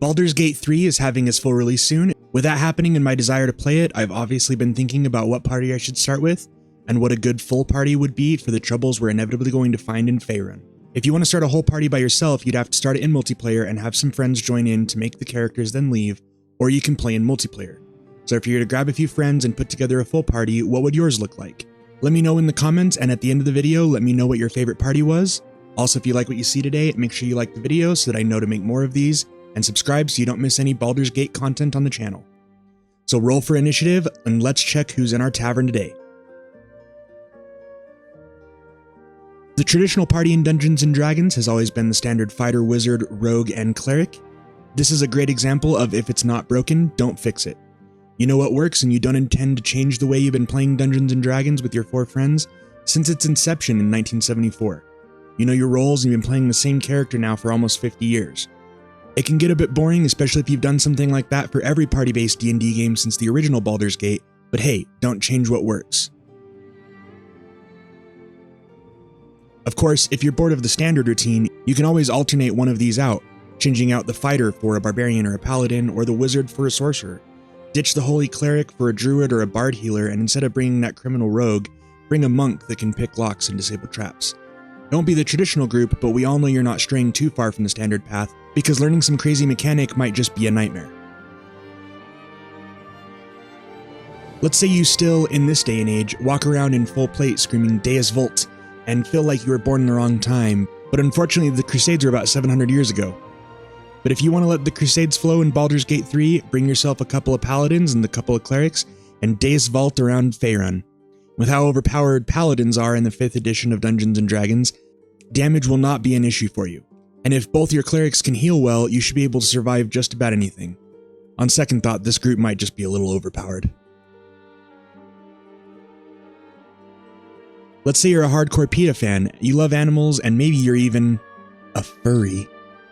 Baldur's Gate 3 is having its full release soon. With that happening and my desire to play it, I've obviously been thinking about what party I should start with, and what a good full party would be for the troubles we're inevitably going to find in Faerun. If you want to start a whole party by yourself, you'd have to start it in multiplayer and have some friends join in to make the characters then leave, or you can play in multiplayer. So if you're to grab a few friends and put together a full party, what would yours look like? Let me know in the comments, and at the end of the video, let me know what your favorite party was. Also, if you like what you see today, make sure you like the video so that I know to make more of these, and subscribe so you don't miss any Baldur's Gate content on the channel. So roll for initiative, and let's check who's in our tavern today. The traditional party in Dungeons & Dragons has always been the standard fighter, wizard, rogue, and cleric. This is a great example of if it's not broken, don't fix it. You know what works and you don't intend to change the way you've been playing Dungeons & Dragons with your 4 friends since its inception in 1974. You know your roles and you've been playing the same character now for almost 50 years. It can get a bit boring, especially if you've done something like that for every party-based D&D game since the original Baldur's Gate, but hey, don't change what works. Of course, if you're bored of the standard routine, you can always alternate one of these out, changing out the fighter for a barbarian or a paladin, or the wizard for a sorcerer. Ditch the holy cleric for a druid or a bard healer, and instead of bringing that criminal rogue, bring a monk that can pick locks and disable traps. Don't be the traditional group, but we all know you're not straying too far from the standard path, because learning some crazy mechanic might just be a nightmare. Let's say you still, in this day and age, walk around in full plate screaming Deus Vult, and feel like you were born in the wrong time, but unfortunately the Crusades are about 700 years ago. But if you want to let the Crusades flow in Baldur's Gate 3, bring yourself a couple of paladins and a couple of clerics, and Deus Vult around Faerun. With how overpowered paladins are in the 5th edition of Dungeons & Dragons, damage will not be an issue for you. And if both your clerics can heal well, you should be able to survive just about anything. On second thought, this group might just be a little overpowered. Let's say you're a hardcore PETA fan, you love animals, and maybe you're even a furry.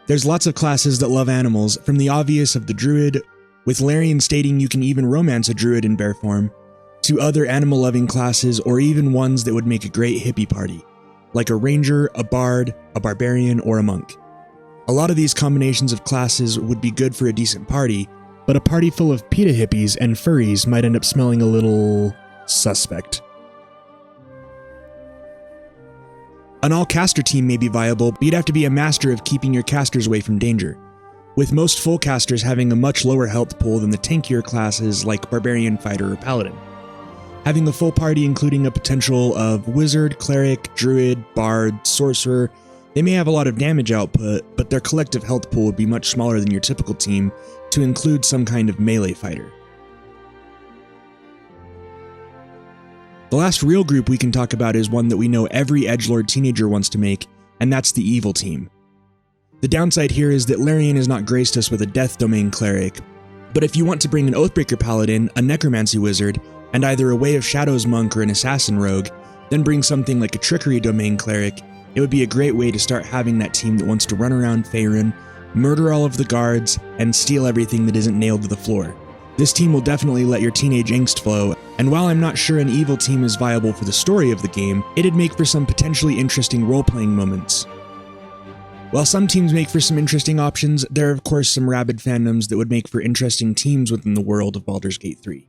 There's lots of classes that love animals, from the obvious of the druid, with Larian stating you can even romance a druid in bear form, to other animal-loving classes or even ones that would make a great hippie party, like a ranger, a bard, a barbarian, or a monk. A lot of these combinations of classes would be good for a decent party, but a party full of PETA hippies and furries might end up smelling a little suspect. An all-caster team may be viable, but you'd have to be a master of keeping your casters away from danger, with most full casters having a much lower health pool than the tankier classes like Barbarian, Fighter, or Paladin. Having a full party including a potential of Wizard, Cleric, Druid, Bard, Sorcerer, they may have a lot of damage output, but their collective health pool would be much smaller than your typical team to include some kind of melee fighter. The last real group we can talk about is one that we know every edgelord teenager wants to make, and that's the evil team. The downside here is that Larian has not graced us with a Death Domain Cleric, but if you want to bring an Oathbreaker Paladin, a Necromancy Wizard, and either a Way of Shadows Monk or an Assassin Rogue, then bring something like a Trickery Domain Cleric, it would be a great way to start having that team that wants to run around Faerun, murder all of the guards, and steal everything that isn't nailed to the floor. This team will definitely let your teenage angst flow, and while I'm not sure an evil team is viable for the story of the game, it'd make for some potentially interesting role-playing moments. While some teams make for some interesting options, there are of course some rabid fandoms that would make for interesting teams within the world of Baldur's Gate 3.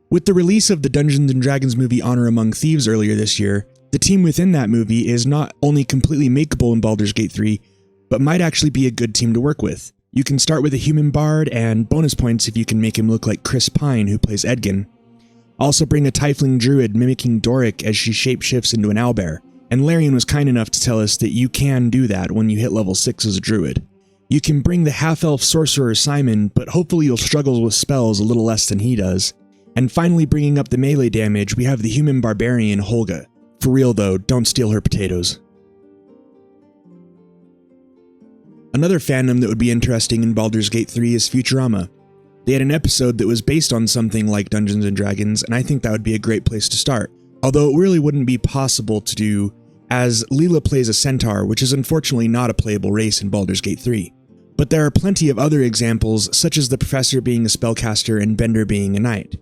With the release of the Dungeons & Dragons movie Honor Among Thieves earlier this year, the team within that movie is not only completely makeable in Baldur's Gate 3, but might actually be a good team to work with. You can start with a human bard, and bonus points if you can make him look like Chris Pine, who plays Edgin. Also bring a tiefling druid mimicking Doric as she shapeshifts into an owlbear, and Larian was kind enough to tell us that you can do that when you hit level 6 as a druid. You can bring the half-elf sorcerer Simon, but hopefully you'll struggle with spells a little less than he does. And finally, bringing up the melee damage, we have the human barbarian Holga. For real though, don't steal her potatoes. Another fandom that would be interesting in Baldur's Gate 3 is Futurama. They had an episode that was based on something like Dungeons & Dragons, and I think that would be a great place to start. Although it really wouldn't be possible to do, as Leela plays a centaur, which is unfortunately not a playable race in Baldur's Gate 3. But there are plenty of other examples, such as the Professor being a spellcaster and Bender being a knight.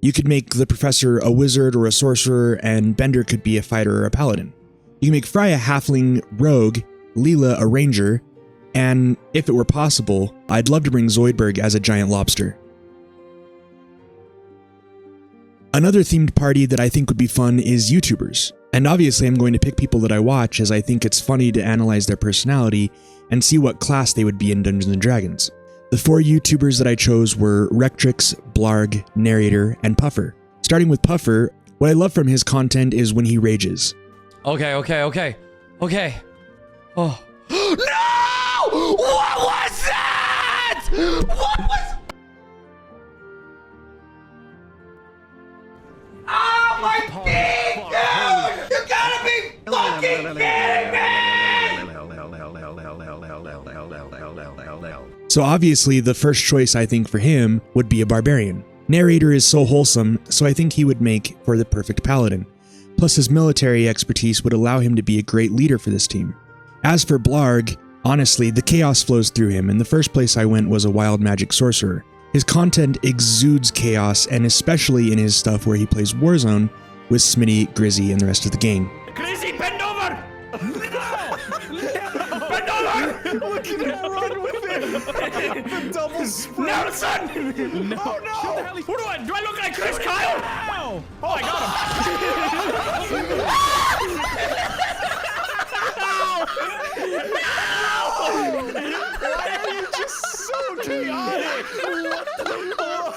You could make the Professor a wizard or a sorcerer, and Bender could be a fighter or a paladin. You can make Frey a halfling rogue, Leela a ranger, and if it were possible, I'd love to bring Zoidberg as a giant lobster. Another themed party that I think would be fun is YouTubers. And obviously I'm going to pick people that I watch, as I think it's funny to analyze their personality and see what class they would be in Dungeons & Dragons. The 4 YouTubers that I chose were Rectrix, Blarg, Narrator, and Puffer. Starting with Puffer, what I love from his content is when he rages. Okay. Oh. No! What was that? What was... Oh my feet, dude! You gotta be fucking kidding me! So obviously the first choice I think for him would be a barbarian. Narrator is so wholesome, so I think he would make for the perfect paladin. Plus his military expertise would allow him to be a great leader for this team. As for Blarg, honestly, the chaos flows through him, and the first place I went was a wild magic sorcerer. His content exudes chaos, and especially in his stuff where he plays Warzone with Smitty, Grizzy, and the rest of the gang. Grizzy, bend over! No! Bend over! Look at him run with it! The double sprint! Nelson! No! Oh no! Who do I look like Chris Kyle? Ow! Oh, I got him! Why are you just so chaotic? What the fuck?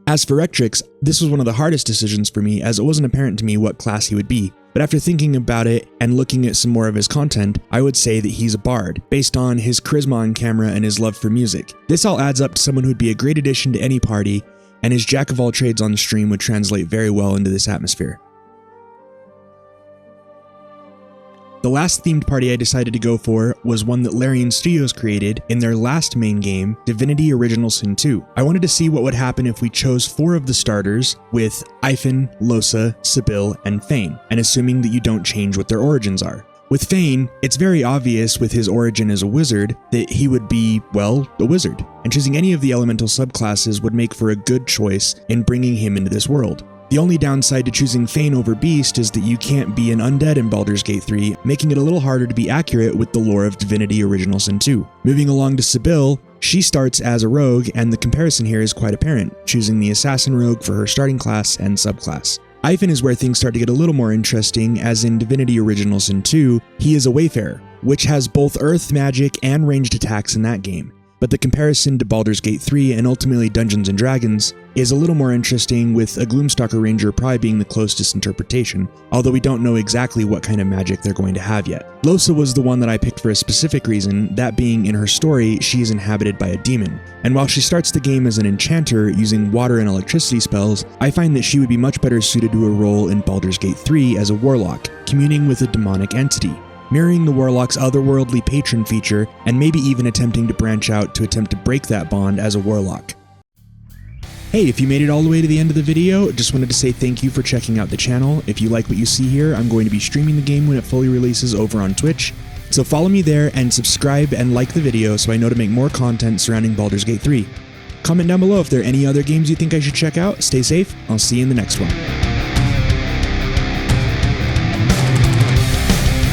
As for Rectrix, this was one of the hardest decisions for me, as it wasn't apparent to me what class he would be. But after thinking about it and looking at some more of his content, I would say that he's a bard, based on his charisma on camera and his love for music. This all adds up to someone who'd be a great addition to any party, and his jack of all trades on stream would translate very well into this atmosphere. The last themed party I decided to go for was one that Larian Studios created in their last main game, Divinity Original Sin 2. I wanted to see what would happen if we chose 4 of the starters with Ifen, Losa, Sibyl, and Fane, and assuming that you don't change what their origins are. With Fane, it's very obvious with his origin as a wizard that he would be, well, a wizard, and choosing any of the elemental subclasses would make for a good choice in bringing him into this world. The only downside to choosing Fane over Beast is that you can't be an undead in Baldur's Gate 3, making it a little harder to be accurate with the lore of Divinity Original Sin 2. Moving along to Sibyl, she starts as a rogue, and the comparison here is quite apparent, choosing the assassin rogue for her starting class and subclass. Ifen is where things start to get a little more interesting, as in Divinity Original Sin 2, he is a wayfarer, which has both earth magic and ranged attacks in that game. But the comparison to Baldur's Gate 3 and ultimately Dungeons & Dragons is a little more interesting, with a Gloomstalker Ranger probably being the closest interpretation, although we don't know exactly what kind of magic they're going to have yet. Losa was the one that I picked for a specific reason, that being in her story she is inhabited by a demon, and while she starts the game as an enchanter using water and electricity spells, I find that she would be much better suited to a role in Baldur's Gate 3 as a warlock, communing with a demonic entity, mirroring the Warlock's otherworldly patron feature, and maybe even attempting to branch out to attempt to break that bond as a Warlock. Hey, if you made it all the way to the end of the video, just wanted to say thank you for checking out the channel. If you like what you see here, I'm going to be streaming the game when it fully releases over on Twitch, so follow me there and subscribe and like the video so I know to make more content surrounding Baldur's Gate 3. Comment down below if there are any other games you think I should check out. Stay safe, I'll see you in the next one.